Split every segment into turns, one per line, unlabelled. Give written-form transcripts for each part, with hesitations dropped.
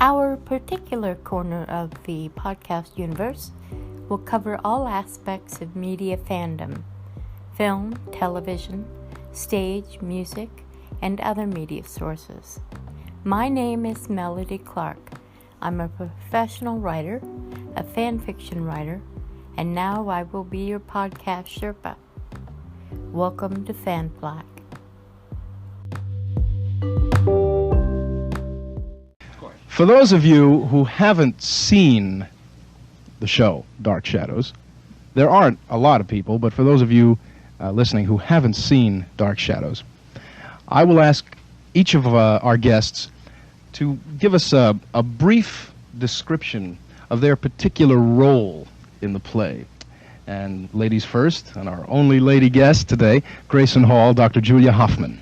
Our particular corner of the podcast universe will cover all aspects of media fandom: film, television, stage, music, and other media sources. My name is Melody Clark. I'm a professional writer, a fan fiction writer, and now I will be your podcast Sherpa. Welcome to Flak.
For those of you who haven't seen the show, Dark Shadows, there aren't a lot of people, but for those of you listening who haven't seen Dark Shadows, I will ask each of our guests to give us a brief description of their particular role in the play. And ladies first, and our only lady guest today, Grayson Hall, Dr. Julia Hoffman.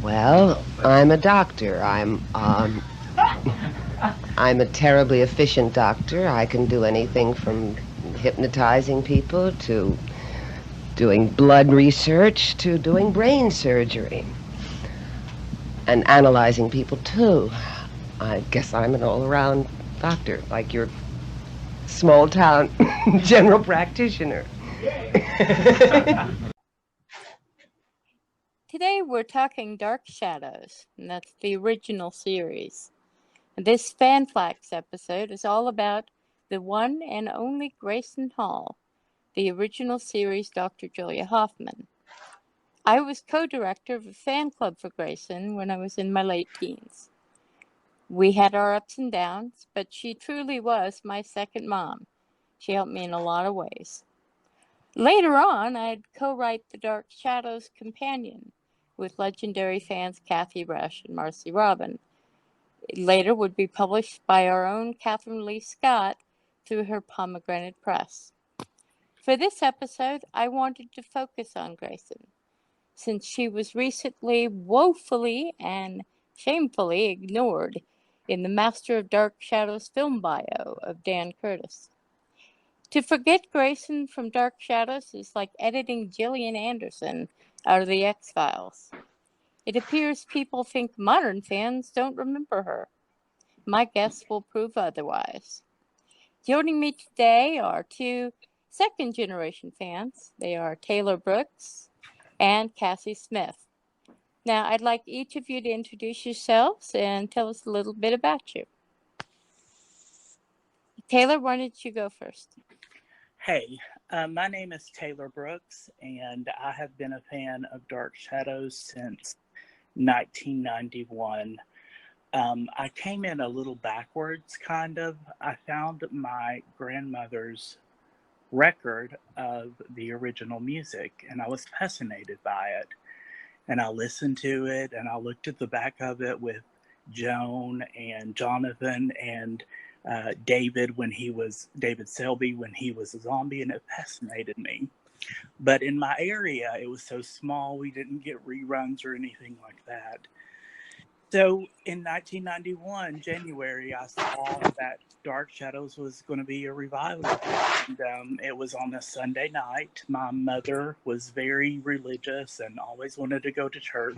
Well, I'm a doctor. I'm a terribly efficient doctor. I can do anything from hypnotizing people to doing blood research to doing brain surgery. And analyzing people, too. I guess I'm an all-around doctor, like your small-town general practitioner.
Today we're talking Dark Shadows, and that's the original series. This Flak's episode is all about the one and only Grayson Hall, the original series Dr. Julia Hoffman. I was co-director of a fan club for Grayson when I was in my late teens. We had our ups and downs, but she truly was my second mom. She helped me in a lot of ways. Later on, I'd co-write the Dark Shadows Companion with legendary fans Kathy Rush and Marcy Robin. It later would be published by our own Catherine Lee Scott through her Pomegranate Press. For this episode, I wanted to focus on Grayson, since she was recently woefully and shamefully ignored in the Master of Dark Shadows film bio of Dan Curtis. To forget Grayson from Dark Shadows is like editing Gillian Anderson out of the X-Files. It appears people think modern fans don't remember her. My guess will prove otherwise. Joining me today are two second-generation fans. They are Taylor Brooks and Cassie Smith. Now, I'd like each of you to introduce yourselves and tell us a little bit about you. Taylor, why don't you go first?
Hey, my name is Taylor Brooks, and I have been a fan of Dark Shadows since 1991. I came in a little backwards, kind of. I found my grandmother's record of the original music, and I was fascinated by it. And I listened to it, and I looked at the back of it with Joan and Jonathan and David Selby when he was a zombie, and it fascinated me. But in my area, it was so small, we didn't get reruns or anything like that. So in 1991, January, I saw that Dark Shadows was going to be a revival. And it was on a Sunday night. My mother was very religious and always wanted to go to church,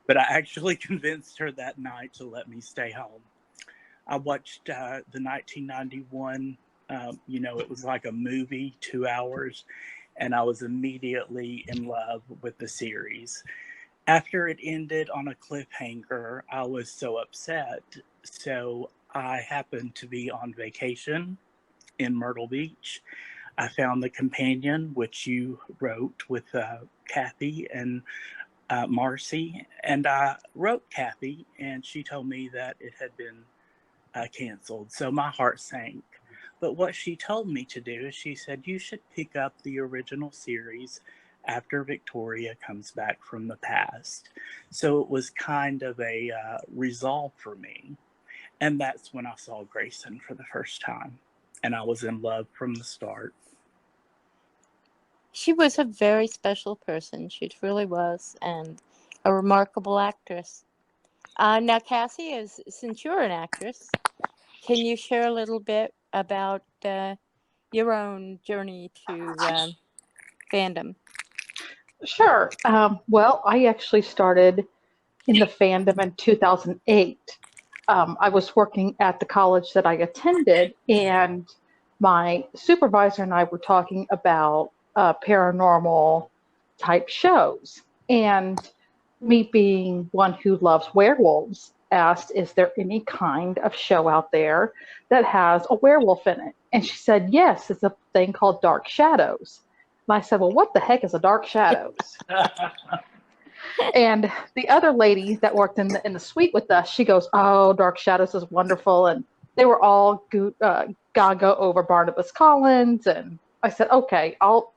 but I actually convinced her that night to let me stay home. I watched the 1991, it was like a movie, 2 hours, and I was immediately in love with the series. After it ended on a cliffhanger, I was so upset. So I happened to be on vacation in Myrtle Beach. I found the companion, which you wrote with Kathy and Marcy. And I wrote Kathy, and she told me that it had been canceled. So my heart sank. But what she told me to do is she said, you should pick up the original series after Victoria comes back from the past. So it was kind of a resolve for me. And that's when I saw Grayson for the first time. And I was in love from the start.
She was a very special person. She truly was, and a remarkable actress. Now, Cassie, since you're an actress, can you share a little bit about your own journey to fandom?
Sure. Well, I actually started in the fandom in 2008. I was working at the college that I attended, and my supervisor and I were talking about paranormal type shows. And me being one who loves werewolves, asked, is there any kind of show out there that has a werewolf in it? And she said, yes, it's a thing called Dark Shadows. And I said, well, what the heck is a Dark Shadows? And the other lady that worked in the suite with us, she goes, oh, Dark Shadows is wonderful. And they were all gaga over Barnabas Collins. And I said, okay, I'll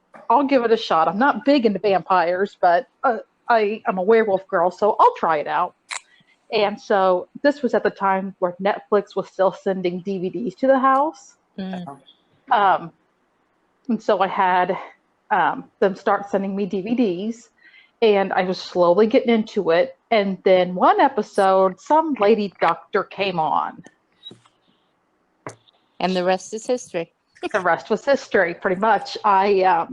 give it a shot. I'm not big into vampires, but I'm a werewolf girl, so I'll try it out. And so this was at the time where Netflix was still sending DVDs to the house. And so I had them start sending me DVDs, and I was slowly getting into it. And then one episode, some lady doctor came on.
And the rest is history.
The rest was history, pretty much. I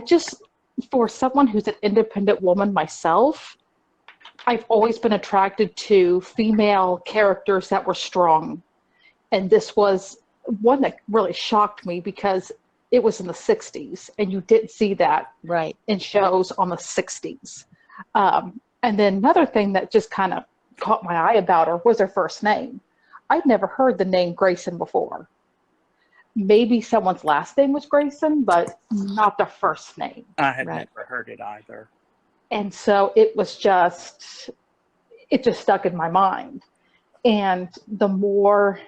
just, for someone who's an independent woman myself, I've always been attracted to female characters that were strong. And this was one that really shocked me because it was in the 60s, and you didn't see that
Right.
in shows on the 60s. And then another thing that just kind of caught my eye about her was her first name. I'd never heard the name Grayson before. Maybe someone's last name was Grayson, but not the first name.
I had
Right.
never heard it either.
And so it just stuck in my mind. And the more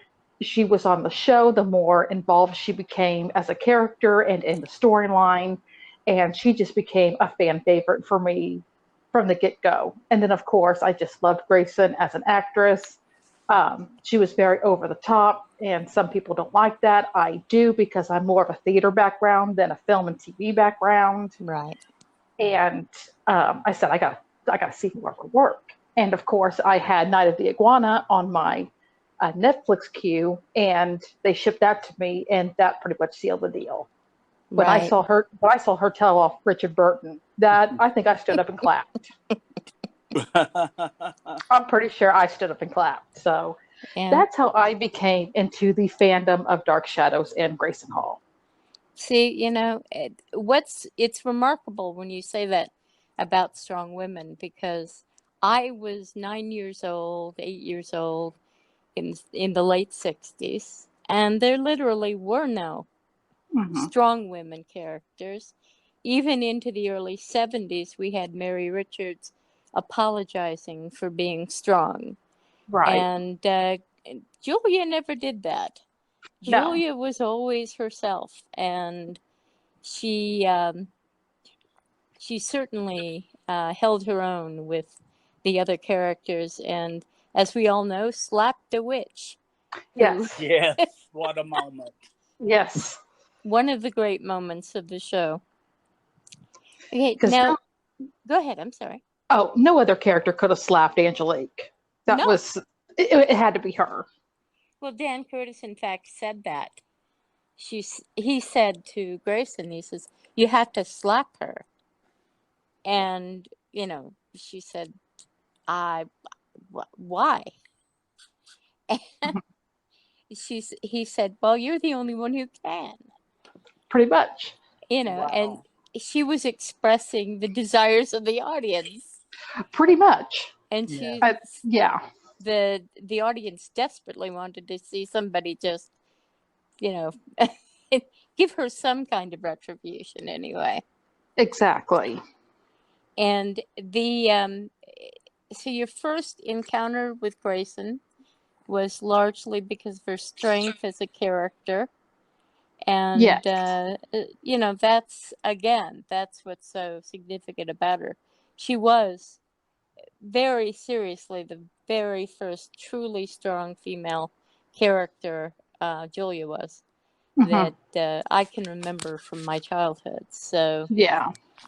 she was on the show, the more involved she became as a character and in the storyline. And she just became a fan favorite for me from the get-go. And then, of course, I just loved Grayson as an actress. She was very over the top, and some people don't like that. I do, because I'm more of a theater background than a film and TV background.
Right.
And I said, I gotta see more of her work. And of course, I had Night of the Iguana on my Netflix queue, and they shipped that to me, and that pretty much sealed the deal. When I saw her tell off Richard Burton, that I think I stood up and clapped. I'm pretty sure I stood up and clapped. So that's how I became into the fandom of Dark Shadows and Grayson Hall.
See, it's remarkable when you say that about strong women, because I was 8 years old in the late 60s, and there literally were no strong women characters. Even into the early 70s, we had Mary Richards apologizing for being strong.
Right.
And Julia never did that.
No.
Julia was always herself, and she certainly held her own with the other characters, and as we all know, slapped the witch.
Yes.
Yes, what a moment.
Yes.
One of the great moments of the show. Okay, now, go ahead, I'm sorry.
Oh, no other character could have slapped Angelique. It had to be her.
Well, Dan Curtis, in fact, said that. He said to Grayson, he says, you have to slap her. And, she said, why? And he said, well, you're the only one who can.
Pretty much.
Wow.
And she was expressing the desires of the audience.
Pretty much.
And the audience desperately wanted to see somebody just, give her some kind of retribution anyway.
Exactly.
And so your first encounter with Grayson was largely because of her strength as a character. And, that's what's so significant about her. She was very seriously the very first truly strong female character, Julia was, that I can remember from my childhood. So,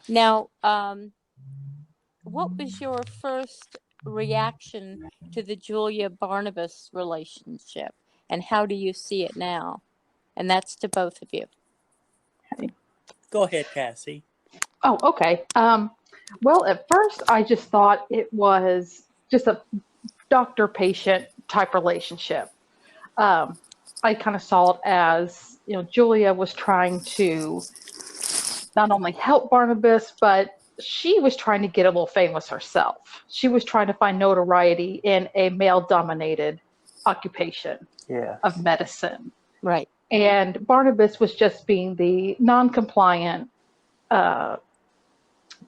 now, what was your first reaction to the Julia-Barnabas relationship, and how do you see it now? And that's to both of you.
Okay.
Go ahead, Cassie.
Oh, okay. Well, at first, I just thought it was just a doctor-patient type relationship. I kind of saw it as, Julia was trying to not only help Barnabas, but she was trying to get a little famous herself. She was trying to find notoriety in a male-dominated occupation
Yeah.
of medicine.
Right.
And Barnabas was just being the non-compliant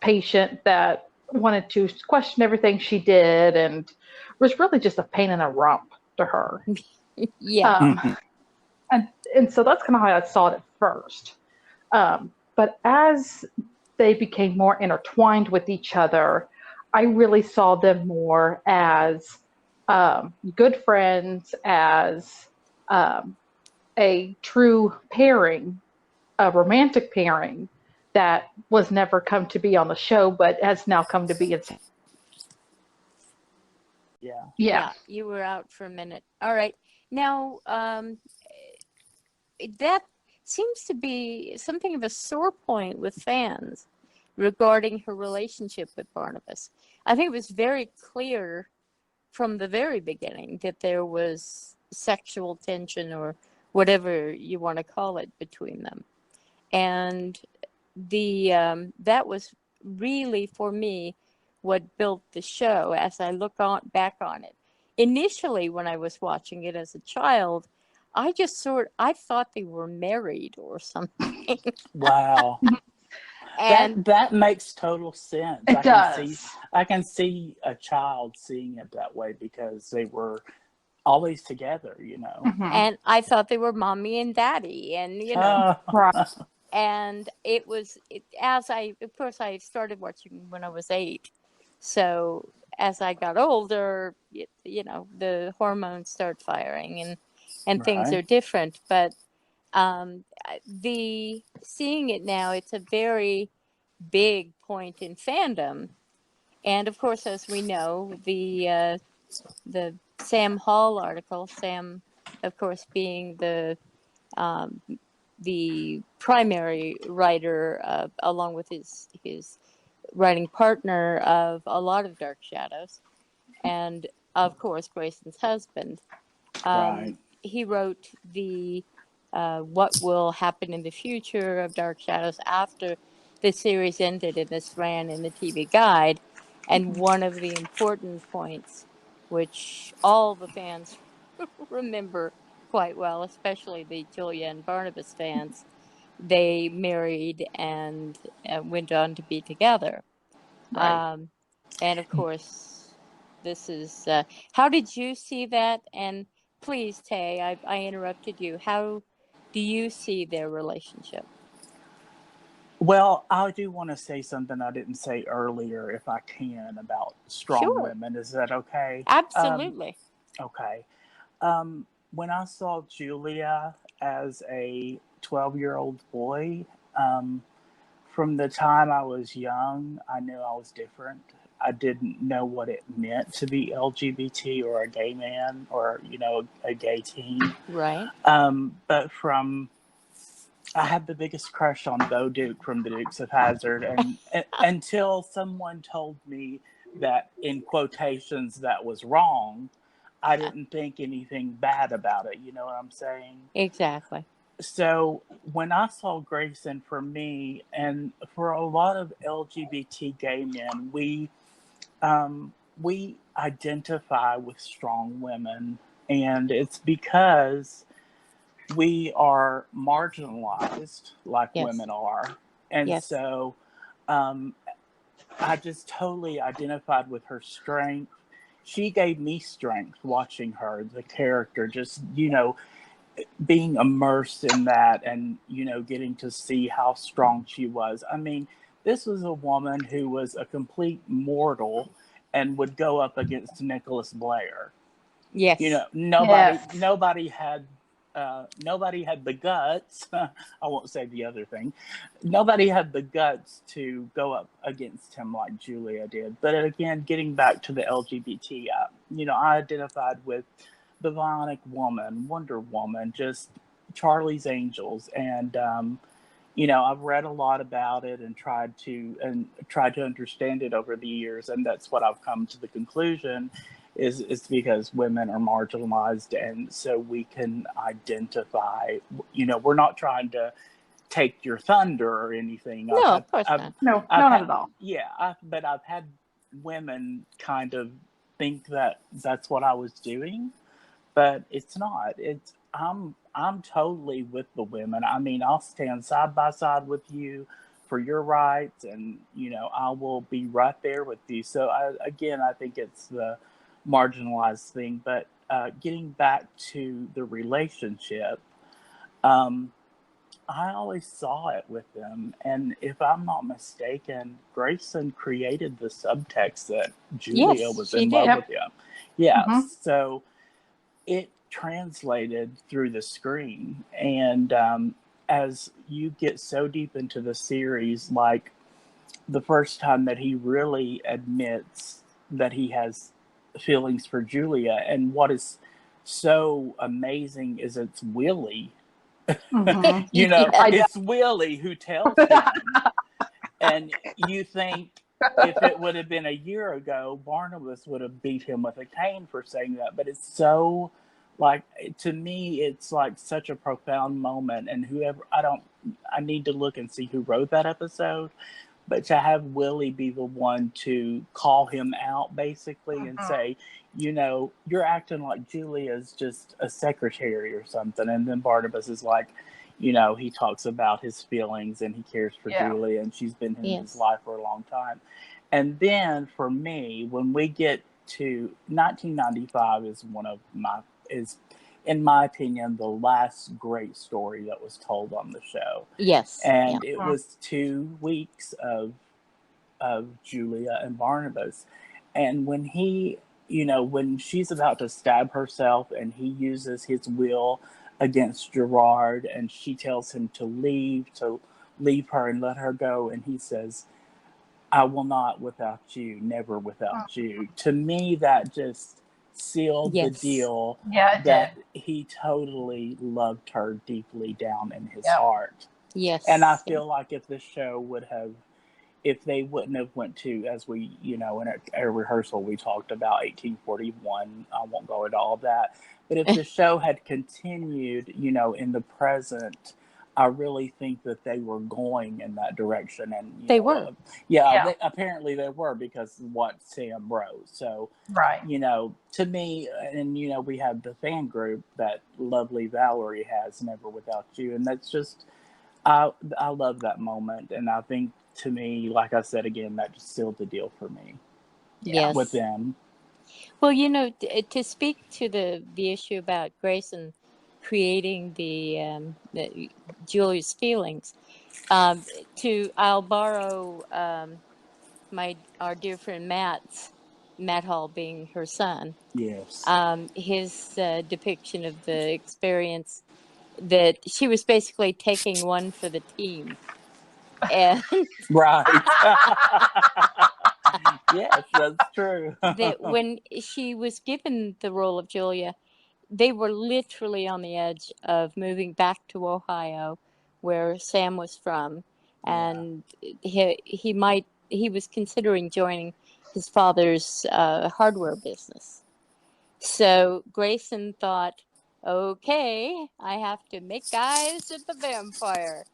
patient that wanted to question everything she did and was really just a pain in the rump to her.
Yeah.
And so that's kind of how I saw it at first. But as they became more intertwined with each other, I really saw them more as good friends, as a true pairing, a romantic pairing that was never come to be on the show, but has now come to be.
Yeah.
Yeah.
You were out for a minute. All right. Now, that seems to be something of a sore point with fans regarding her relationship with Barnabas. I think it was very clear from the very beginning that there was sexual tension or whatever you want to call it between them. And that was really, for me, what built the show as I look back on it. Initially, when I was watching it as a child, I thought they were married or something.
Wow.
And
That makes total sense.
It does.
I can see a child seeing it that way because they were always together,
and I thought they were mommy and daddy, and
Right.
and of course, I started watching when I was 8. So as I got older, the hormones start firing and things
Right.
are different. But the seeing it now, it's a very big point in fandom. And of course, as we know, the Sam Hall article, Sam, of course, being um, the primary writer, along with his writing partner of a lot of Dark Shadows, and of course Grayson's husband.
Right.
He wrote the what will happen in the future of Dark Shadows after the series ended, and this ran in the TV Guide. And one of the important points, which all the fans remember quite well, especially the Julia and Barnabas fans, they married and went on to be together.
Right.
And of course, this is how did you see that? And please, Tay, I interrupted you. How do you see their relationship?
Well, I do want to say something I didn't say earlier, if I can, about strong
Sure,
women. Is that okay?
absolutely.
Okay. When I saw Julia as a 12-year-old boy, um, from the time I was young, I knew I was different. I didn't know what it meant to be LGBT or a gay man or, a gay teen.
Right.
But I had the biggest crush on Bo Duke from the Dukes of Hazzard, and until someone told me that, in quotations, that was wrong, I didn't think anything bad about it. You know what I'm saying?
Exactly.
So when I saw Grayson, for me and for a lot of LGBT gay men, we identify with strong women, and it's because we are marginalized like
Yes.
women are. And
Yes.
so I just totally identified with her strength. She gave me strength watching her, the character, just, being immersed in that and, getting to see how strong she was. I mean, this was a woman who was a complete mortal and would go up against Nicholas Blair.
Yes.
Nobody had the guts. I won't say the other thing. Nobody had the guts to go up against him like Julia did. But again, getting back to the LGBT, I identified with the Bionic Woman, Wonder Woman, just Charlie's Angels, and I've read a lot about it and tried to understand it over the years, and that's what I've come to the conclusion is because women are marginalized, and so we can identify. We're not trying to take your thunder or anything.
No, of course not.
No,
I've
not at all.
Yeah, but I've had women kind of think that that's what I was doing, but it's not. I'm totally with the women. I mean, I'll stand side by side with you for your rights, and I will be right there with you. So I think it's the marginalized thing. But getting back to the relationship, I always saw it with them, and if I'm not mistaken, Grayson created the subtext that Julia
Yes,
was
she
in
did.
love with him. Yeah,
Mhm.
so it translated through the screen, and as you get so deep into the series, like the first time that he really admits that he has feelings for Julia, and what is so amazing is it's Willie.
Mhm.
Yeah.
I
It's Willie who tells him. And you think if it would have been a year ago, Barnabas would have beat him with a cane for saying that. But it's so, like, to me, it's like such a profound moment. And I need to look and see who wrote that episode. But to have Willie be the one to call him out, basically, and say, you're acting like Julia's just a secretary or something. And then Barnabas is like, he talks about his feelings and he cares for
Yeah.
Julia, and she's been in his
Yes.
life for a long time. And then for me, when we get to 1995 is in my opinion, the last great story that was told on the show.
Yes.
And
Yeah.
it was 2 weeks of Julia and Barnabas. And when when she's about to stab herself and he uses his will against Gerard, and she tells him to leave her and let her go, and he says, I will not without you, never without you. To me, that just sealed the
Yes.
deal
Yeah, it
that
did.
he totally loved her deeply down in his
Yep.
heart.
Yes.
And I feel like if the show if they wouldn't have went to, as we, in a rehearsal, we talked about 1841. I won't go into all of that. But if the show had continued, in the present, I really think that they were going in that direction. And
They were.
Yeah.
Apparently they were, because of what Sam wrote. So,
Right.
to me, and we have the fan group that lovely Valerie has, Never Without You, and that's just, I love that moment, and I think, to me, like I said again, that just sealed the deal for me.
Yes.
With them.
Well, to speak to the issue about Grayson creating the Julia's feelings, I'll borrow our dear friend Matt Hall being her son.
Yes.
His depiction of the experience that she was basically taking one for the team, and
Right. Yes, that's true.
that when she was given the role of Julia, they were literally on the edge of moving back to Ohio, where Sam was from, and he was considering joining his father's hardware business. So Grayson thought, okay, I have to make eyes at the vampire.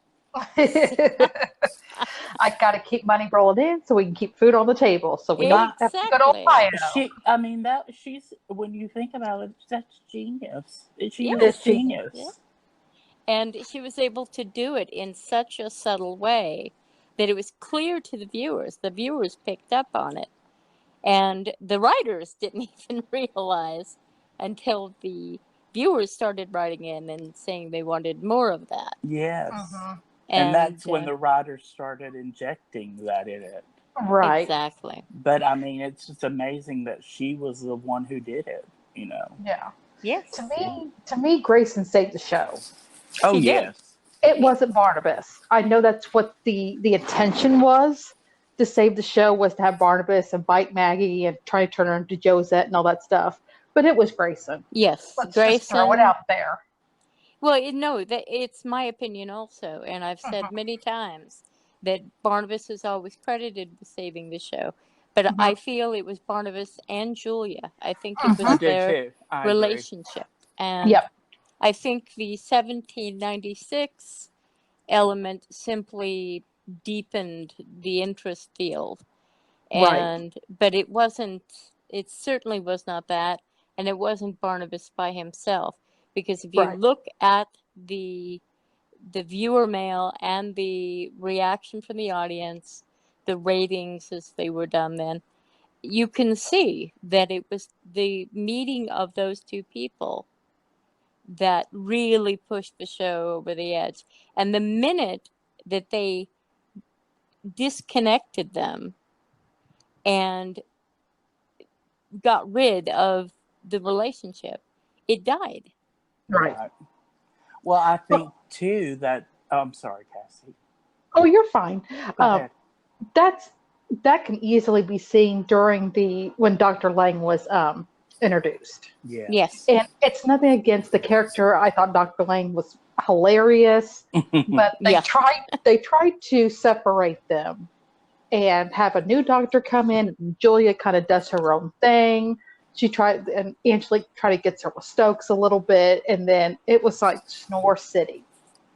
I got to keep money rolling in so we can keep food on the table. So we don't have to go to
Exactly.
Ohio.
When you think about it, that's genius. She
Yes.
is genius.
Yeah. And she was able to do it in such a subtle way that it was clear to the viewers. The viewers picked up on it. And the writers didn't even realize until the viewers started writing in and saying they wanted more of that.
Yes.
Mhm.
And that's when the writers started injecting that in it.
Right.
Exactly.
But I mean, it's just amazing that she was the one who did it,
Yeah.
Yes.
To me, Grayson saved the show.
Oh,
She did.
yes.
It wasn't Barnabas. I know that's what the intention was, to save the show, was to have Barnabas and bite Maggie and try to turn her into Josette and all that stuff. But it was Grayson.
Yes.
Let's
Grayson.
just throw it out there.
Well, it's my opinion also, and I've said
Mhm.
many times that Barnabas is always credited with saving the show, but
Mhm.
I feel it was Barnabas and Julia. I think it
I
was
Mhm.
do
their
too. I agree.
relationship, and
Yep.
I think the 1796 element simply deepened the interest field,
Right.
but it certainly was not that, and it wasn't Barnabas by himself, because if you
Right.
look at the viewer mail and the reaction from the audience, the ratings as they were done then, you can see that it was the meeting of those two people that really pushed the show over the edge. And the minute that they disconnected them and got rid of the relationship, it died.
Right.
Right. Well, I
Well,
think too that. Oh, I'm sorry, Cassie.
oh, you're fine.
Go
Um,
ahead.
that's that can easily be seen during the when Dr. Lang was introduced.
Yes.
Yes.
And it's nothing against the character. I thought Dr. Lang was hilarious, but they
Yeah.
tried to separate them and have a new doctor come in. And Julia kind of does her own thing. She tried, and Angelique tried to get her with Stokes a little bit, and then it was like Snore City.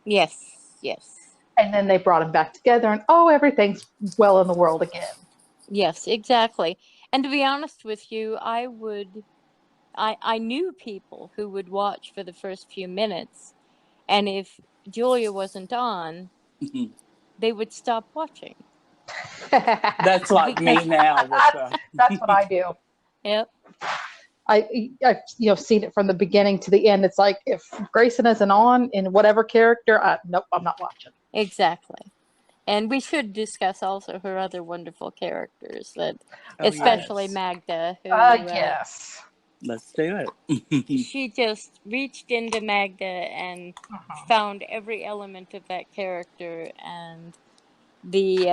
Yes. Yes.
And then they brought them back together, and oh, everything's well in the world again.
Yes, exactly. And to be honest with you, I knew people who would watch for the first few minutes, and if Julia wasn't on, they would stop watching
That's like me
because,
now with the.
That's what I do.
yep,
I've seen it from the beginning to the end. It's like if Grayson isn't on in whatever character, nope, I'm not watching.
exactly. And we should discuss also her other wonderful characters,
Oh
especially
yes.
Magda, who
Yes.
Let's do it.
she just reached into Magda and
Mhm.
found every element of that character. And the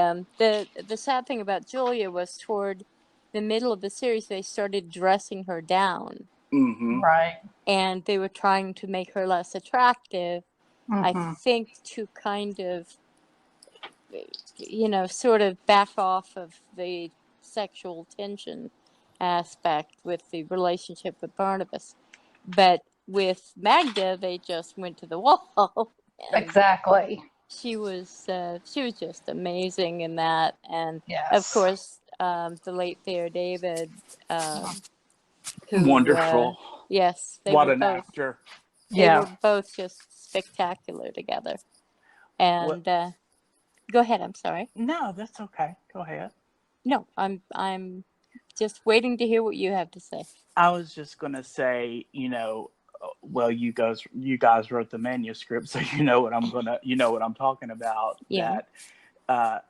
sad thing about Julia was toward the middle of the series they started dressing her down,
hmm
Right.
and they were trying to make her less attractive. I
Hmm.
think to kind of sort of back off of the sexual tension aspect with the relationship with Barnabas. But with Magda, they just went to the wall, and
Exactly.
she was just amazing in that. And of
Yes.
course, the late Thayer David, um, who
Wonderful.
yes,
What an actor.
they
Yeah.
were both just spectacular together.
What?
And go ahead. I'm sorry.
No, that's okay. Go ahead.
No, I'm just waiting to hear what you have to say.
I was just gonna say, well, you guys wrote the manuscript, so you know what I'm talking about.
Yeah.
That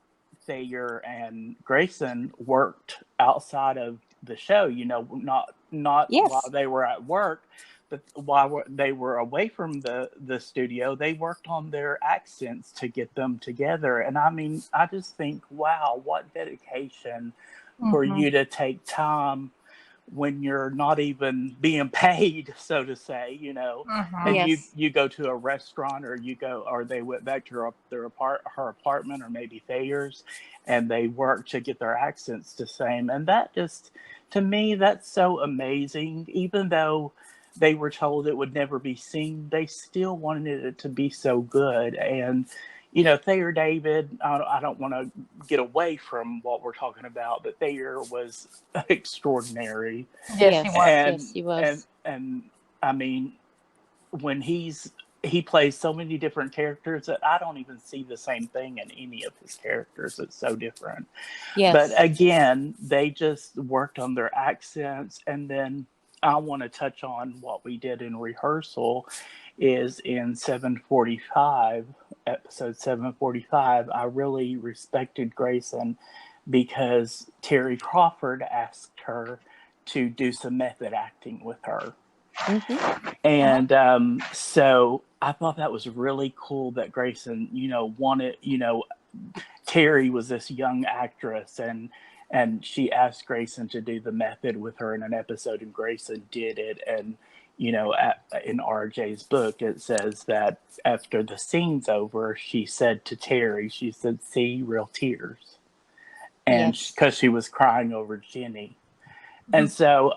Thayer and Grayson worked outside of the show. Not while
Yes.
they were at work, but while they were away from the studio, they worked on their accents to get them together. And I mean, I just think, wow, what dedication for
Hmm.
you to take time when you're not even being paid, so to say,
Hmm.
and you
Yes.
you go to a restaurant, or they went back to her apartment, or maybe Thayer's, and they work to get their accents the same. And that just, to me, that's so amazing. Even though they were told it would never be seen, they still wanted it to be so good. And Thayer David, I don't want to get away from what we're talking about, but Thayer was extraordinary.
Yes, he was.
Yes,
and
he
and
was.
and I mean, when he plays so many different characters that I don't even see the same thing in any of his characters. It's so different. But
Yes.
again, they just worked on their accents. And then I want to touch on what we did in rehearsal is in 745, episode 745. I really respected Grayson because Terry Crawford asked her to do some method acting with her.
Hmm.
And so I thought that was really cool that Grayson, wanted, Terry was this young actress, and she asked Grayson to do the method with her in an episode, and Grayson did it. And in RJ's book, it says that after the scene's over, she said to Terry, she said, "See, real tears." And
Yes.
because she was crying over Jenny. And so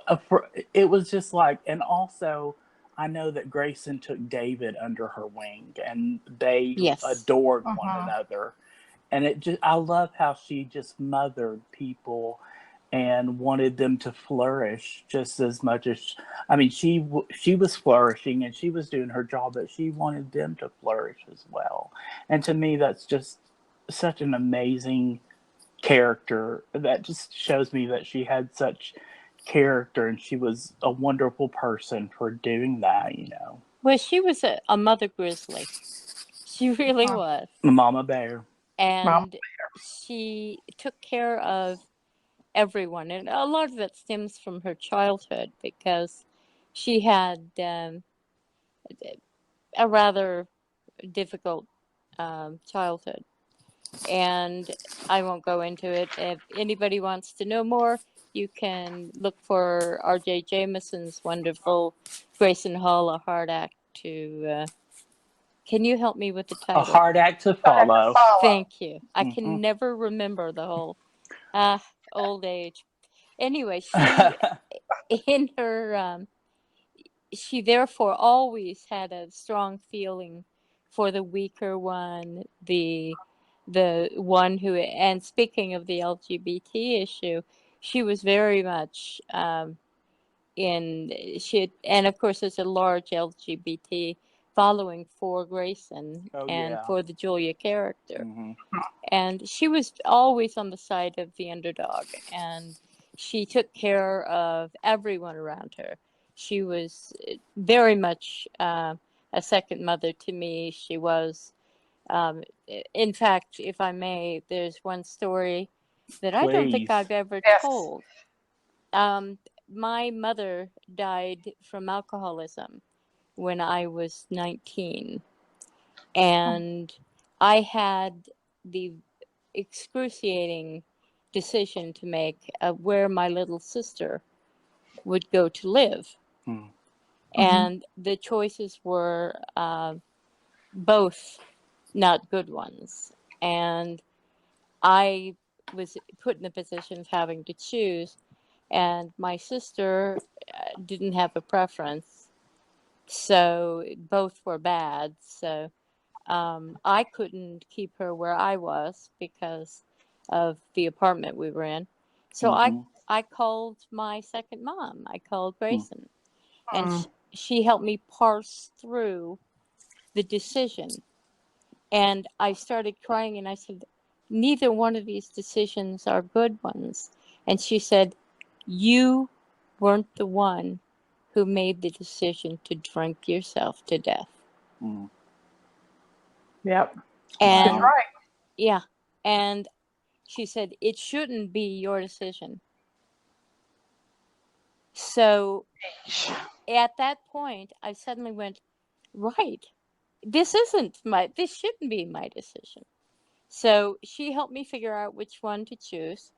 it was just like, and also I know that Grayson took David under her wing and they
Yes.
adored one another. And I love how she just mothered people and wanted them to flourish just as much as, she was flourishing and she was doing her job, but she wanted them to flourish as well. And to me, that's just such an amazing character that just shows me that she had such character and she was a wonderful person for doing that.
Well, she was a mother grizzly. She really was.
Mama Bear.
And she took care of everyone. And a lot of that stems from her childhood because she had a rather difficult childhood. And I won't go into it. If anybody wants to know more, you can look for R.J. Jameson's wonderful Grayson Hall, A Hard Act to... can you help me with the title?
A Hard Act to Follow.
Thank you. I can never remember the whole... old age. Anyway, she, in her... she therefore always had a strong feeling for the weaker one, the one who, and speaking of the LGBT issue, she was very much and of course there's a large LGBT following for Grayson and for the Julia character. And she was always on the side of the underdog, and she took care of everyone around her. She was very much a second mother to me. She was, in fact, if I may, there's one story that I don't think I've ever told. My mother died from alcoholism when I was 19. And I had the excruciating decision to make of where my little sister would go to live. And the choices were both not good ones. And I was put in the position of having to choose. And my sister didn't have a preference. So both were bad. So I couldn't keep her where I was because of the apartment we were in. So I called my second mom. I called Grayson. And she helped me parse through the decision. And I started crying and I said, neither one of these decisions are good ones. And she said, you weren't the one who made the decision to drink yourself to death.
Yep.
And
she's right.
Yeah. And she said, it shouldn't be your decision. So at that point, I suddenly went, right, this shouldn't be my decision. So she helped me figure out which one to choose.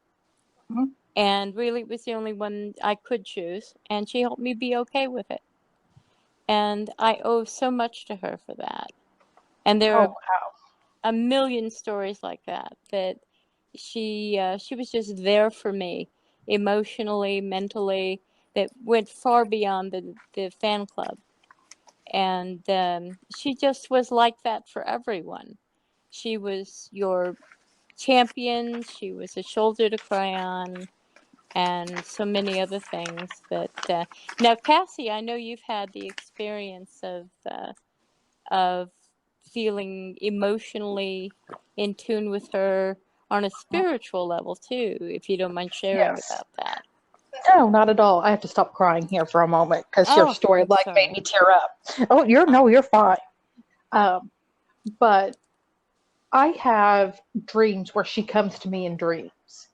And really, it was the only one I could choose. And she helped me be okay with it. And I owe so much to her for that. And there are a million stories like that she was just there for me emotionally, mentally, that went far beyond the fan club. And she just was like that for everyone. She was your champion. She was a shoulder to cry on, and so many other things. But now, Cassie, I know you've had the experience of feeling emotionally in tune with her on a spiritual level too, if you don't mind sharing about that.
No, not at all. I have to stop crying here for a moment because your story made me tear up. Oh, you're fine. But I have dreams where she comes to me in dreams,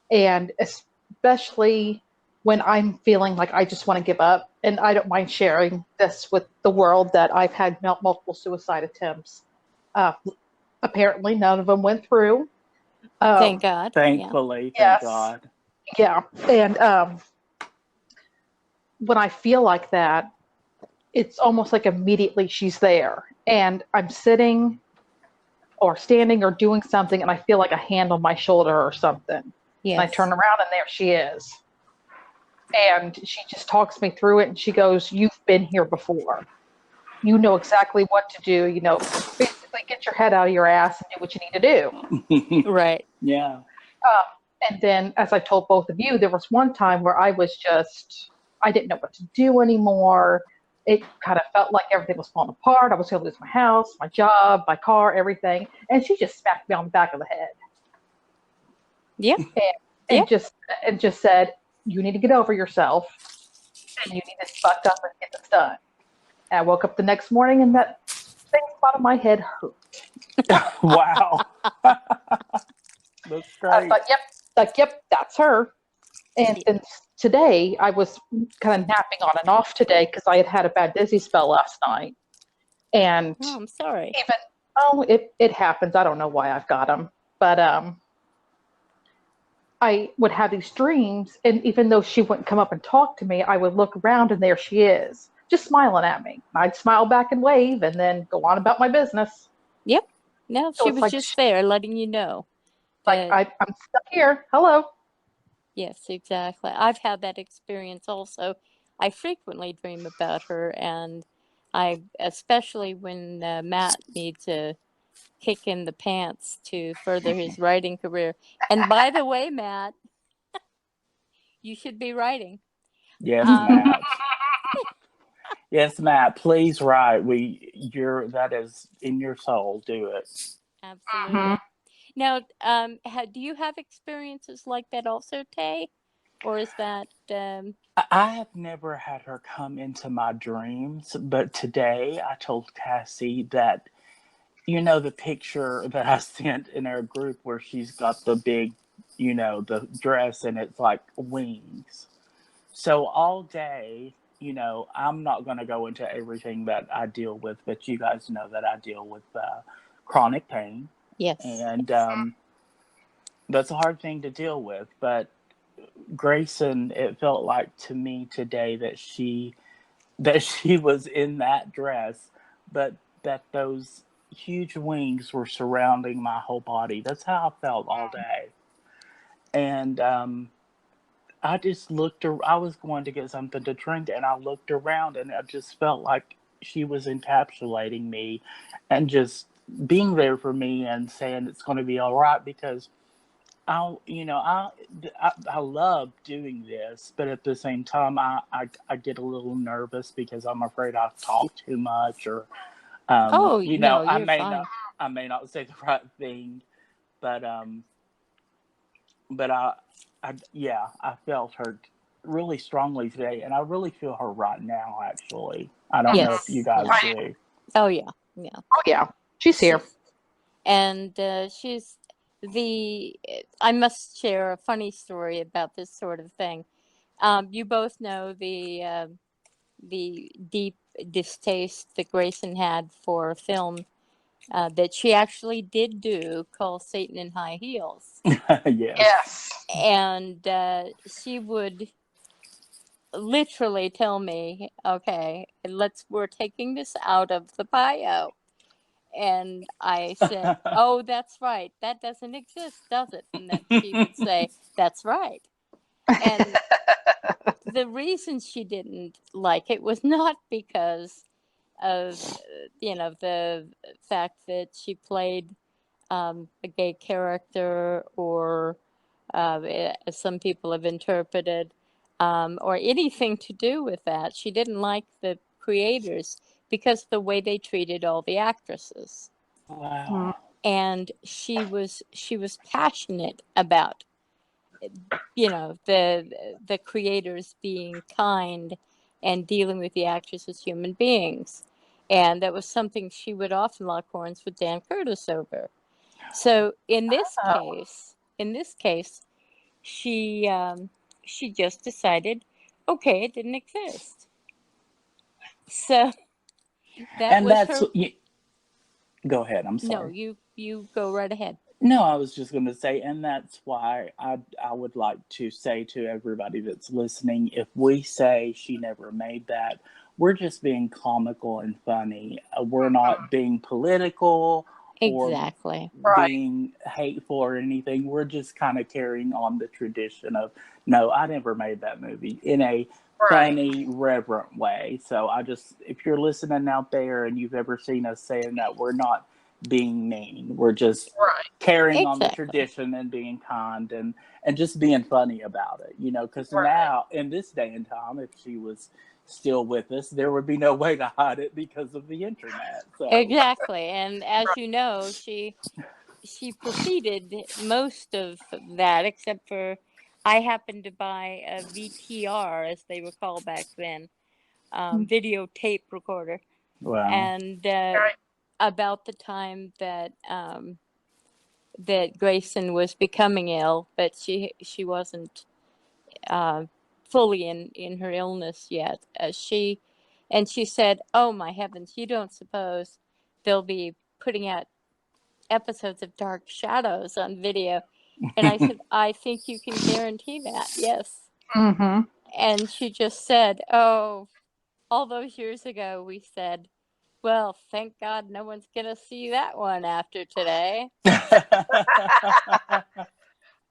and especially when I'm feeling like I just want to give up, and I don't mind sharing this with the world that I've had multiple suicide attempts. Apparently, none of them went through.
Thank God.
Thankfully, thank God.
Yeah, and when I feel like that, it's almost like immediately she's there. And I'm sitting or standing or doing something, and I feel like a hand on my shoulder or something.
Yes.
And I turn around, and there she is. And she just talks me through it, and she goes, "You've been here before. You know exactly what to do. You know, basically get your head out of your ass and do what you need to do."
Right.
Yeah.
And then, as I told both of you, there was one time where I didn't know what to do anymore. It kind of felt like everything was falling apart. I was going to lose my house, my job, my car, everything. And she just smacked me on the back of the head.
Yeah.
And just said, "You need to get over yourself, and you need to buck up and get this done." And I woke up the next morning, and that same spot on my head hurt.
Wow. That's
I
great.
thought, yep, that's her. And then today, I was kind of napping on and off today because I had a bad dizzy spell last night. And
Oh, I'm sorry.
it happens. I don't know why I've got them, but I would have these dreams, and even though she wouldn't come up and talk to me, I would look around, and there she is, just smiling at me. I'd smile back and wave, and then go on about my business.
Yep. No,
So
she
it's
was
like
just there, letting you know.
Like
that-
I'm stuck here. Hello.
Yes, exactly. I've had that experience also. I frequently dream about her, and especially when Matt needs a kick in the pants to further his writing career. And by the way, Matt, you should be writing.
Yes, Matt. Yes, Matt. Please write. That is in your soul. Do it.
Absolutely. Now, do you have experiences like that also, Tay? Or is that
I have never had her come into my dreams, but today I told Cassie that, the picture that I sent in our group where she's got the big, the dress and it's like wings. So all day, I'm not going to go into everything that I deal with, but you guys know that I deal with chronic pain.
yes?
And that's a hard thing to deal with. But Grayson, it felt like to me today that she was in that dress, but that those huge wings were surrounding my whole body. That's how I felt all day. And I just I was going to get something to drink, and I looked around, and I just felt like she was encapsulating me and just being there for me and saying it's going to be all right, because I love doing this, but at the same time, I get a little nervous because I'm afraid I talk too much, or
No,
I
you're
may
fine.
not say the right thing, but I felt her really strongly today, and I really feel her right now. Actually, I don't know if you guys do.
Oh yeah.
Oh yeah, she's here.
And she's I must share a funny story about this sort of thing. You both know the deep distaste that Grayson had for a film that she actually did do called Satan in High Heels.
Yes.
And she would literally tell me, "Okay, we're taking this out of the bio." And I said, "Oh, that's right. That doesn't exist, does it?" And then she would say, "That's right." And the reason she didn't like it was not because of, the fact that she played a gay character, or as some people have interpreted, or anything to do with that. She didn't like the creators because of the way they treated all the actresses.
Wow.
And she was passionate about, the creators being kind and dealing with the actors as human beings. And that was something she would often lock horns with Dan Curtis over. So in this case, she just decided, okay, it didn't exist. So
go ahead. I'm sorry.
No, you go right ahead.
No, I was just going to say, and that's why I would like to say to everybody that's listening, if we say she never made that, we're just being comical and funny. We're not being political or
Exactly.
being hateful or anything. We're just kind of carrying on the tradition of, no, I never made that movie, in a funny, reverent way. So if you're listening out there and you've ever seen us saying that, we're not being mean. We're just carrying on the
Exactly.
tradition and being kind and just being funny about it, because now in this day and time, if she was still with us, there would be no way to hide it because of the internet. So
Exactly. And as you know, she preceded most of that, except for I happened to buy a VTR, as they were called back then, videotape recorder.
wow.
And about the time that that Grayson was becoming ill, but she wasn't fully in her illness yet. She said, "Oh my heavens, you don't suppose they'll be putting out episodes of Dark Shadows on video?" And I said, "I think you can guarantee that, yes."
Mm-hmm.
And she just said, "Oh, all those years ago we said, well, thank God no one's going to see that one after today." And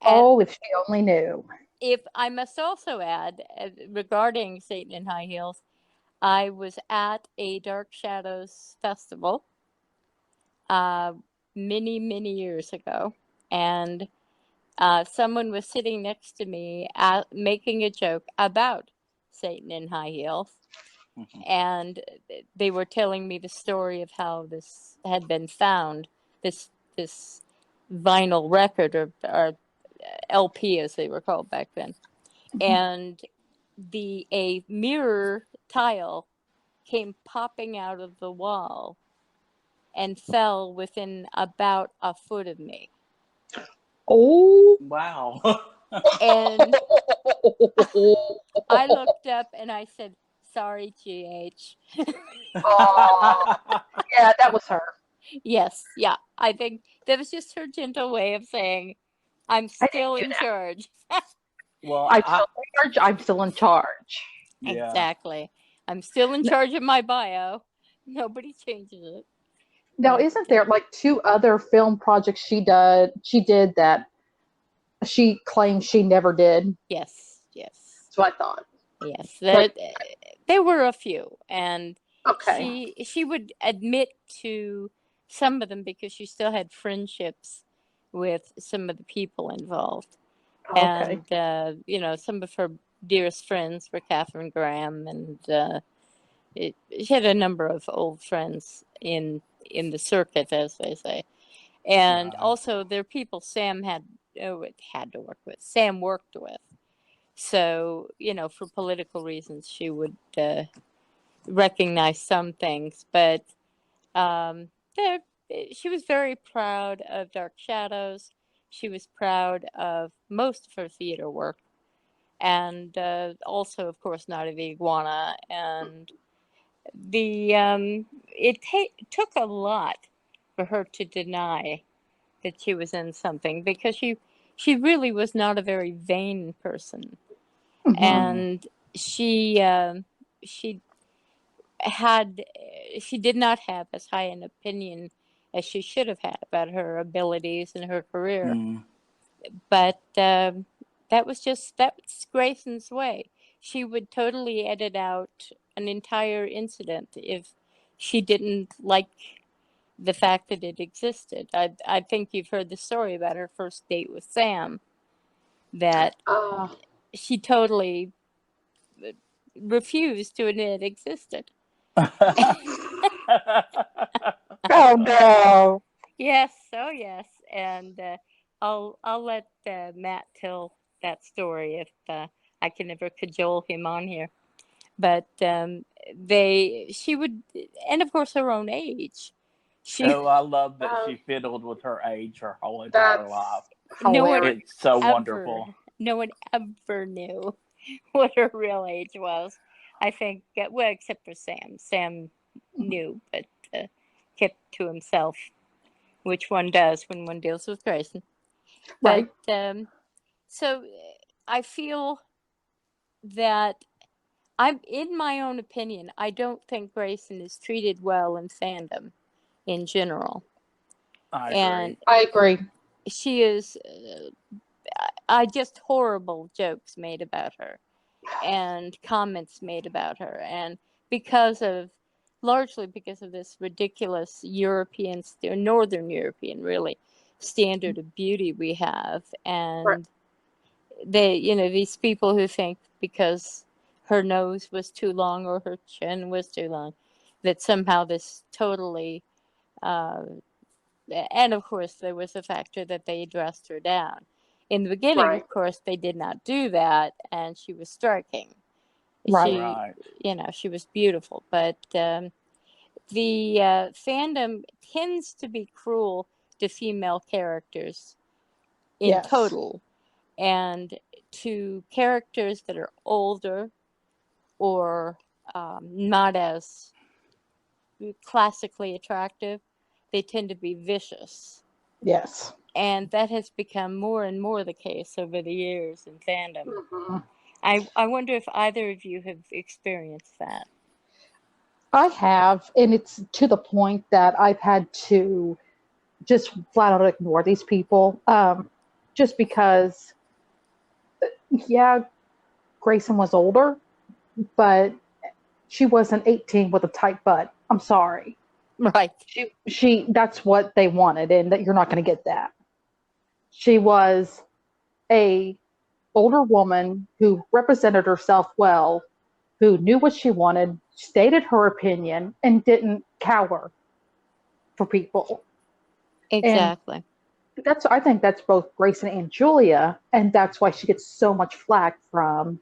Oh, if she only knew.
if I must also add, regarding Satan in High Heels, I was at a Dark Shadows festival many, many years ago, and someone was sitting next to me making a joke about Satan in High Heels, and they were telling me the story of how this had been found, this vinyl record, or LP as they were called back then, and a mirror tile came popping out of the wall and fell within about a foot of me.
Oh.
Wow.
And I looked up and I said, "Sorry, GH."
Oh, yeah, that was her.
Yes, yeah. I think that was just her gentle way of saying, "I'm still in charge."
Well,
I'm still in charge. I'm still in charge.
yeah.
Exactly. I'm still in charge of my bio. Nobody changes it.
Now,
But,
isn't there like 2 other film projects she did that she claims she never did?
yes, yes,
That's what I thought.
yes.
Like,
There were a few, and
okay.
she would admit to some of them because she still had friendships with some of the people involved.
Okay.
And some of her dearest friends were Catherine Graham, and she had a number of old friends in the circuit, as they say. And
Right.
also, there are people Sam had to work with. Sam worked with. So, for political reasons, she would recognize some things. But there, she was very proud of Dark Shadows. She was proud of most of her theater work. And also, of course, Night of the Iguana. And it took a lot for her to deny that she was in something, because she really was not a very vain person,
Mhm.
and she had she did not have as high an opinion as she should have had about her abilities and her career. But that was Grayson's way. She would totally edit out an entire incident if she didn't like the fact that it existed. I think you've heard the story about her first date with Sam, that she totally refused to admit existed.
Oh no.
Yes, oh yes, and I'll let Matt tell that story if I can ever cajole him on here. But she would, and of course her own age. She
Oh, I love that she fiddled with her age her whole entire
That's
life.
no one
hilarious.
It's so
ever
wonderful.
no one ever knew what her real age was. I think, well, except for Sam. Sam knew, but kept to himself, which one does when one deals with Grayson. But
Right.
so I feel that in my own opinion, I don't think Grayson is treated well in fandom in general.
I
And
agree.
I agree.
she is, just horrible jokes made about her and comments made about her. And largely because of this ridiculous Northern European, really, standard of beauty we have.
Right.
And these people who think because her nose was too long or her chin was too long, that somehow this totally, uh, and of course there was the factor that they dressed her down. In the beginning,
Right.
of course, they did not do that, and she was striking.
Right.
She,
Right.
she was beautiful, but the fandom tends to be cruel to female characters in
Yes.
total, and to characters that are older or not as classically attractive, they tend to be vicious.
Yes.
And that has become more and more the case over the years in fandom.
Mhm.
I wonder if either of you have experienced that.
I have, and it's to the point that I've had to just flat out ignore these people, just because, yeah, Grayson was older, but she wasn't 18 with a tight butt. I'm sorry.
Right.
She that's what they wanted, and that you're not going to get that. She was a older woman who represented herself well, who knew what she wanted, stated her opinion, and didn't cower for people. And
Exactly.
I think that's both Grayson and Julia, and that's why she gets so much flack from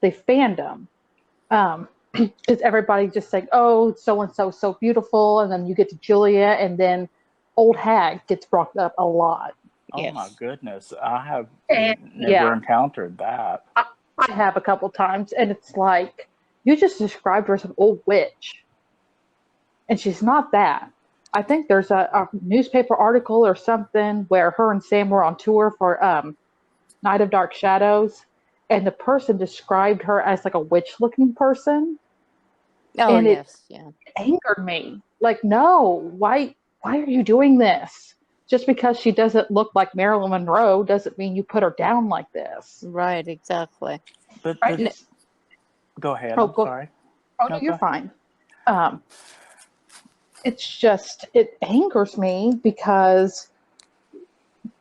the fandom. Because everybody just saying, "Oh, so and so beautiful," and then you get to Julia, and then old hag gets brought up a lot.
Oh my
Yes.
goodness, I have
And
never
yeah,
encountered that.
I have a couple times, and it's like you just described her as an old witch, and she's not that. I think there's a newspaper article or something where her and Sam were on tour for Night of Dark Shadows, and the person described her as like a witch-looking person,
Oh,
and it
yes. Yeah.
angered me. Like, no, why are you doing this? Just because she doesn't look like Marilyn Monroe doesn't mean you put her down like this.
Right. Exactly.
But
I
the
just
Go ahead.
oh
I'm
go
sorry.
oh no,
No,
you're
go.
fine. Um, it's just it angers me because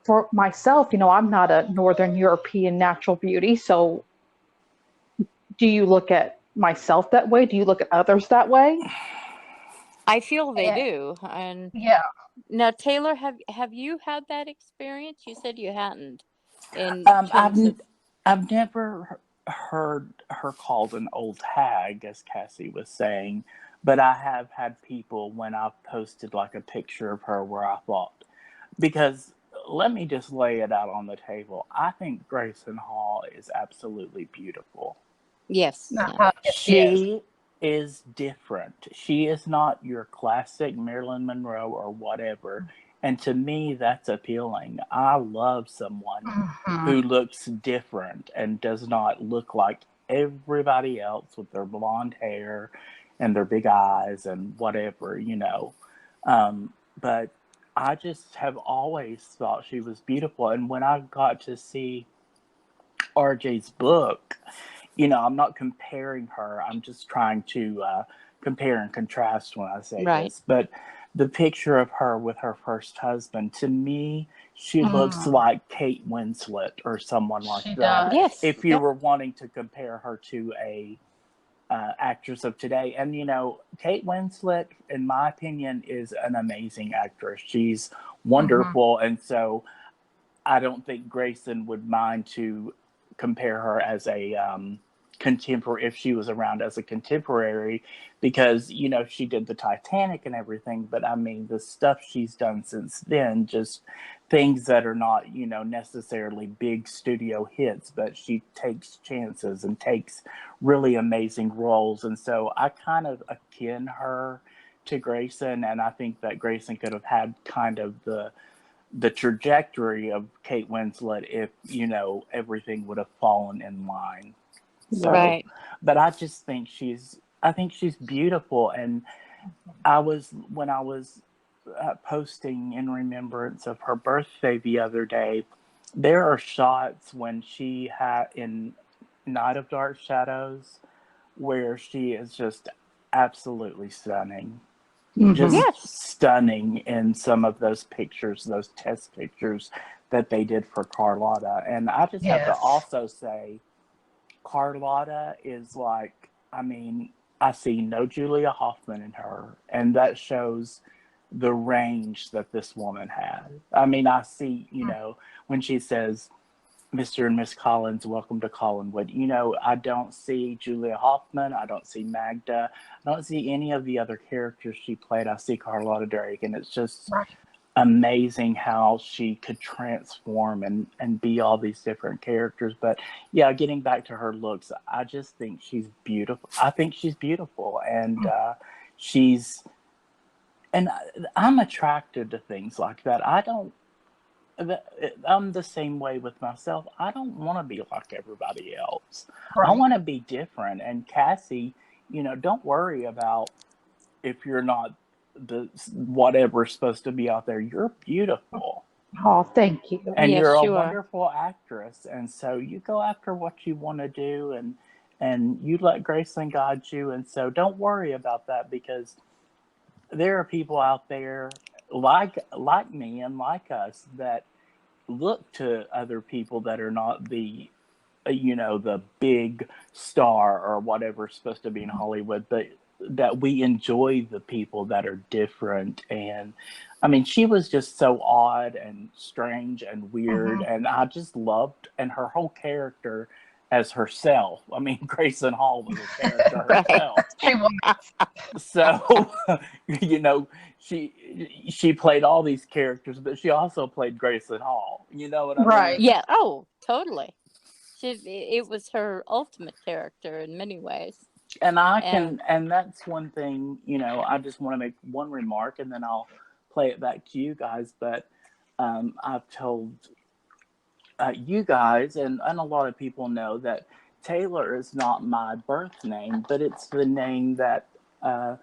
for myself, I'm not a Northern European natural beauty. So do you look at myself that way? Do you look at others that way?
I feel they
Yeah.
do. And
Yeah.
now, Taylor, have you had that experience? You said you hadn't, in
Um, I've
terms of.
I've never heard her called an old hag, as Cassie was saying, but I have had people when I've posted like a picture of her where I thought, because let me just lay it out on the table. I think Grayson Hall is absolutely beautiful.
Yes. Yeah.
Yes, she is.
She is different. She is not your classic Marilyn Monroe or whatever. And to me, that's appealing. I love someone
Mhm.
who looks different and does not look like everybody else with their blonde hair and their big eyes and whatever. But I just have always thought she was beautiful. And when I got to see RJ's book, I'm not comparing her. I'm just trying to compare and contrast when I say
Right.
this. But the picture of her with her first husband, to me, she looks
Mm,
like Kate Winslet or someone like
she
that.
does.
Yes.
If you
Yep.
were wanting to compare her to a actress of today, and Kate Winslet, in my opinion, is an amazing actress. She's
Hmm.
wonderful, and so I don't think Grayson would mind to compare her as a contemporary if she was around as a contemporary, because she did the Titanic and everything. But I mean, the stuff she's done since then, just things that are not necessarily big studio hits, but she takes chances and takes really amazing roles, and so I kind of akin her to Grayson, and I think that Grayson could have had kind of the trajectory of Kate Winslet if everything would have fallen in line. So,
Right.
Right.
but I think she's beautiful. And when I was posting in remembrance of her birthday the other day, there are shots when she had in Night of Dark Shadows where she is just absolutely stunning. Just
Mhm.
Yes.
stunning in some of those pictures, those test pictures that they did for Carlotta. And I just have to
Yes.
also say, Carlotta is like, I mean, I see no Julia Hoffman in her, and that shows the range that this woman had. I mean, I see, when she says, Mr. and Miss Collins, welcome to Collinwood. I don't see Julia Hoffman. I don't see Magda. I don't see any of the other characters she played. I see Carlotta Drake, and it's just
Right.
amazing how she could transform and be all these different characters. But yeah, getting back to her looks, I just think she's beautiful. I think she's beautiful, and she's, and I'm attracted to things like that. I'm the same way with myself. I don't want to be like everybody else. I
Right.
want to be different. And Cassie, don't worry about if you're not the whatever's supposed to be out there. You're beautiful
Oh, thank you.
and
Yes,
you're a
you are.
wonderful actress. And so you go after what you want to do, and you let Grayson guide you. And so don't worry about that, because there are people out there like me and like us that look to other people that are not the big star or whatever's supposed to be in Hollywood, but that we enjoy the people that are different. And I mean, she was just so odd and strange and weird,
Mhm.
and I just loved, and her whole character as herself. I mean, Grayson Hall was a character
Right.
herself.
She was.
So, you know, she played all these characters, but she also played Grayson Hall. You know what I
Right.
mean?
Yeah. Oh, totally. It was her ultimate character in many ways. And
And that's one thing, I just want to make one remark, and then I'll play it back to you guys. But I've told you guys, and a lot of people know, that Taylor is not my birth name, but it's the name that uh,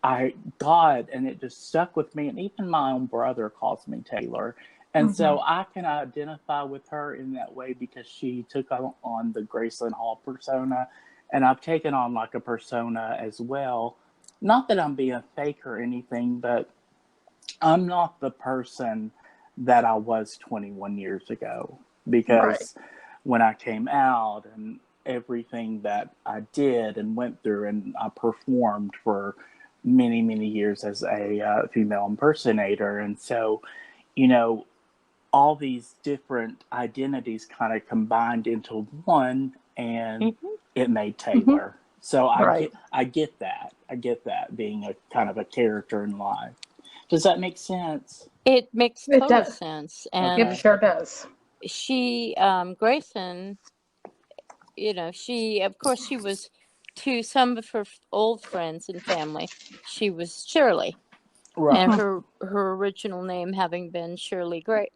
I got, and it just stuck with me. And even my own brother calls me Taylor. And so
Mhm.
I can identify with her in that way, because she took on the Grayson Hall persona, and I've taken on like a persona as well. Not that I'm being fake or anything, but I'm not the person that I was 21 years ago,
Right.
because when I came out and everything that I did and went through, and I performed for many, many years as a female impersonator. And so, you know, all these different identities kind of combined into one, and
mhm,
it made
Mhm.
Taylor. So
Right.
I get that. I get that being a kind of a character in life. Does that make sense?
it makes
It
total
does.
sense.
It
Okay.
And
sure does.
Grayson, of course, she was to some of her old friends and family. She was Shirley, and
Right.
Mhm.
her original name having been Shirley Gray.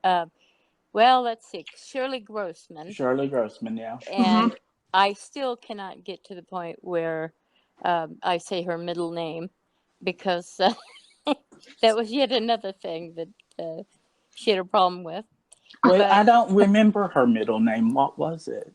Well, let's see, Shirley Grossman.
Shirley Grossman, yeah.
Mhm.
And I still cannot get to the point where I say her middle name, because that was yet another thing that she had a problem with.
Wait,
But
I don't remember her middle name. What was it?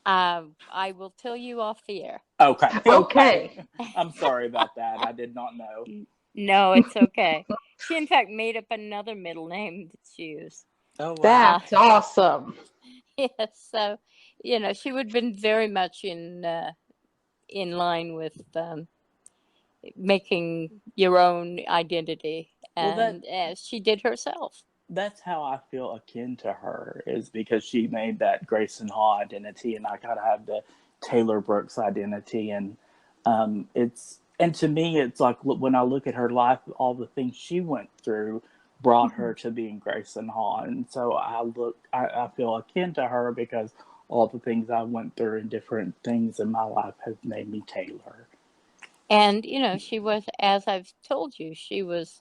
I will tell you off the air.
Okay. Okay.
Okay.
I'm sorry about that. I did not know.
No, it's okay. She, in fact, made up another middle name that she used.
Oh, wow.
Uh,
That's awesome.
yes, so she would have been very much in line with making your own identity,
Well,
and as she did herself.
that's how I feel akin to her, is because she made that Grayson Hall identity, and I kind of have the Taylor Brooks identity. And and to me, it's like, when I look at her life, all the things she went through brought her
Mhm.
to being Grayson Hall. And so I feel akin to her, because all the things I went through and different things in my life have made me Taylor.
And she was, as I've told you, she was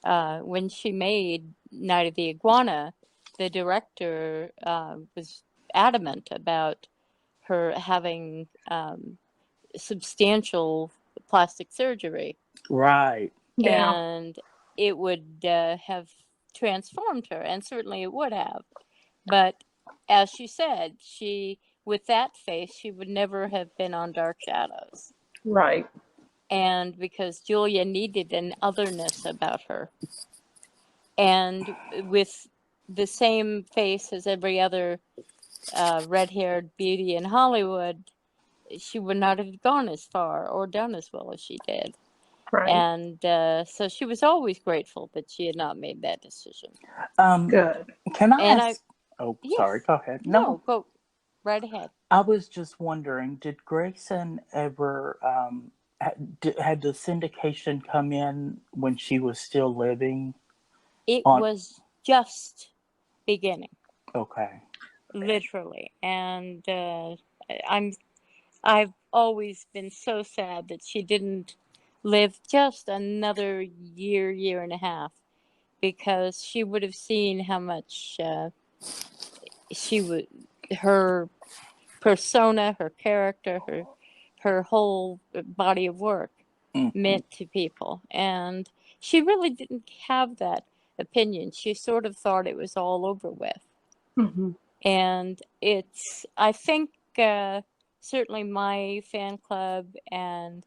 when she made Night of the Iguana, the director was adamant about her having substantial plastic surgery,
Right.
Yeah.
and it would have transformed her, and certainly it would have. But as she said, with that face, she would never have been on Dark Shadows.
Right.
And because Julia needed an otherness about her. And with the same face as every other red-haired beauty in Hollywood, she would not have gone as far or done as well as she did.
Right.
And so she was always grateful that she had not made that decision.
Good.
Can I
And
ask? Oh,
yes.
sorry. Go ahead.
No, go right ahead.
I was just wondering, did Grayson ever had the syndication come in when she was still living?
It
On
was just beginning,
okay.
literally, and I've always been so sad that she didn't live just another year and a half, because she would have seen how much her persona, her character, her whole body of work meant to people. And she really didn't have that opinion. She sort of thought it was all over with.
Mm-hmm.
And I think, certainly my fan club, and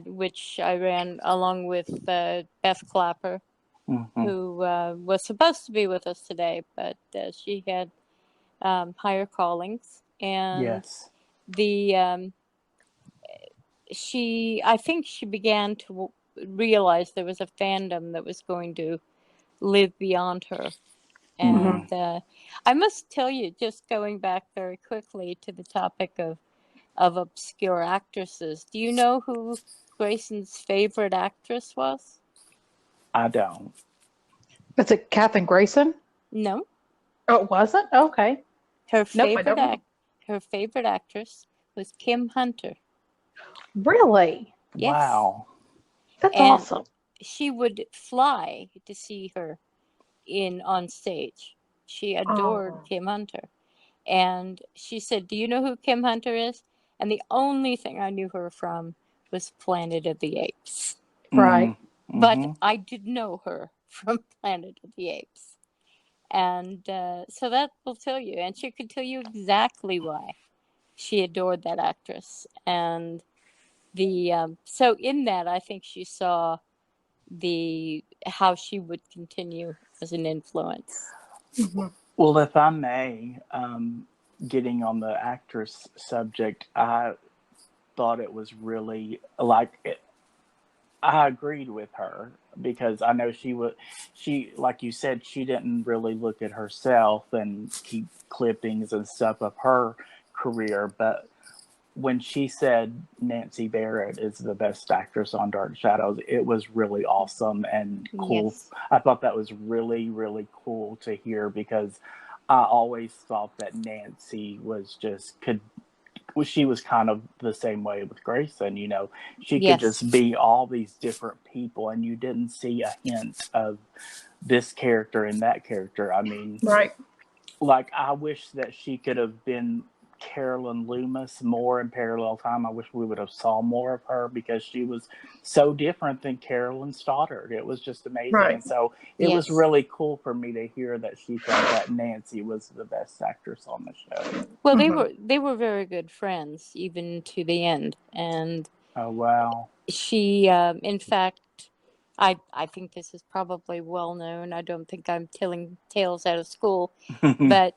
which I ran along with Beth Clapper, who was supposed to be with us today, but she had higher callings. And
Yes.
I think she began to realize there was a fandom that was going to live beyond her. And I must tell you, just going back very quickly to the topic of obscure actresses, do you know who Grayson's favorite actress was?
I don't.
Is it Katherine Grayson?
No.
Oh, it wasn't? Okay.
Her
Nope, I
favorite
don't know.
her favorite actress was Kim Hunter.
Really?
Yes.
Wow.
That's
And
awesome.
she would fly to see her on stage. She adored Kim Hunter. And she said, "Do you know who Kim Hunter is?" And the only thing I knew her from was Planet of the Apes.
Right.
But I did know her from Planet of the Apes. And so that will tell you. And she could tell you exactly why she adored that actress. And so in that, I think she saw how she would continue as an influence.
Well, if I may, getting on the actress subject, I thought it was really I agreed with her, because I know like you said, she didn't really look at herself and keep clippings and stuff of her career. But when she said Nancy Barrett is the best actress on Dark Shadows, it was really awesome and cool.
Yes.
I thought that was really, really cool to hear, because I always thought that Nancy she was kind of the same way with Grayson. She could just be all these different people, and you didn't see a hint of this character and that character. I mean,
Right.
like, I wish that she could have been Carolyn Loomis more in Parallel Time. I wish we would have saw more of her, because she was so different than Carolyn Stoddard. It was just amazing.
Right.
And so it was really cool for me to hear that she thought that Nancy was the best actress on the show.
Well, they were very good friends, even to the end. And
oh, wow.
She, in fact, I think this is probably well known. I don't think I'm telling tales out of school, but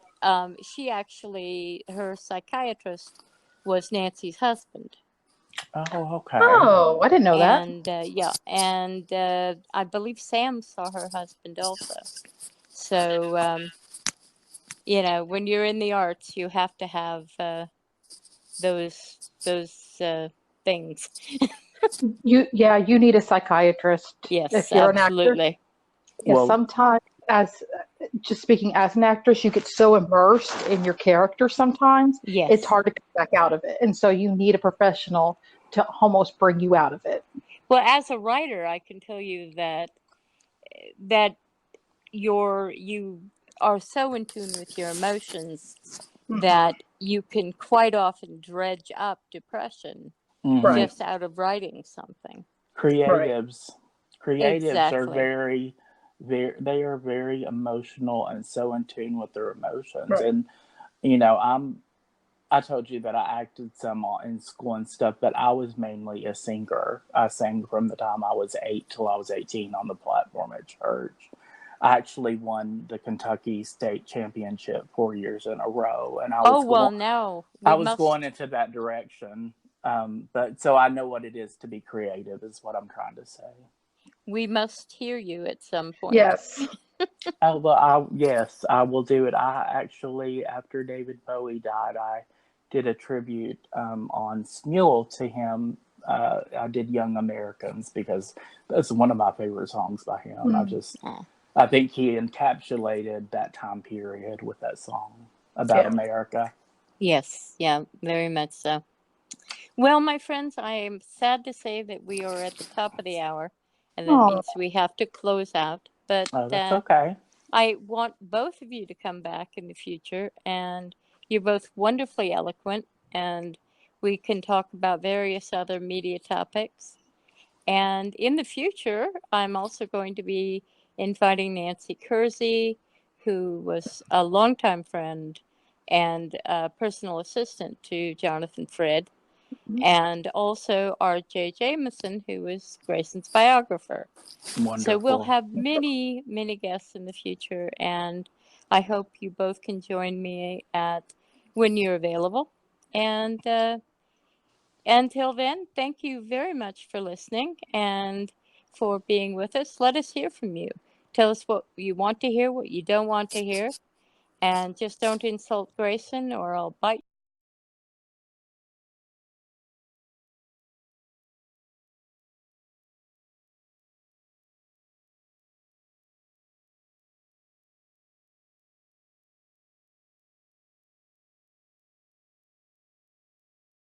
she actually, her psychiatrist was Nancy's husband.
Oh, okay.
Oh, I didn't know that.
And I believe Sam saw her husband also. So, when you're in the arts, you have to have those things.
You need a psychiatrist.
Yes,
if you're
absolutely.
An actor. Well, sometimes, just speaking as an actress, you get so immersed in your character sometimes, it's hard to come back out of it. And so you need a professional to almost bring you out of it.
Well, as a writer, I can tell you that you are so in tune with your emotions that you can quite often dredge up depression
Right.
just out of writing something.
Creatives are
Exactly.
they are very emotional and so in tune with their emotions.
Right.
And I told you that I acted some in school and stuff, but I was mainly a singer. I sang from the time I was 8 till I was 18 on the platform at church. I actually won the Kentucky State Championship 4 years in a row, and
Oh, well, now
I
we
was going
must
into that direction. But so I know what it is to be creative, is what I'm trying to say.
hear you at some point.
Yes.
Oh, well, yes, I will do it. I actually, after David Bowie died, I did a tribute on Smule to him. I did Young Americans because that's one of my favorite songs by him.
Ah,
I think he encapsulated that time period with that song about
Yeah.
America.
yes, yeah, very much so. Well, my friends, I am sad to say that we are at the top of the hour, and that
Oh,
means we have to close out. But
Oh, that's okay.
I want both of you to come back in the future, and you're both wonderfully eloquent, and we can talk about various other media topics. And in the future, I'm also going to be inviting Nancy Kersey, who was a longtime friend and personal assistant to Jonathan Fred, and also R.J. Jameson, who was Grayson's biographer. So we'll
Wonderful.
have many, many guests in the future, and I hope you both can join me at when you're available. And until then, thank you very much for listening and for being with us. Let us hear from you. Tell us what you want to hear, what you don't want to hear, and just don't insult Grayson, or I'll bite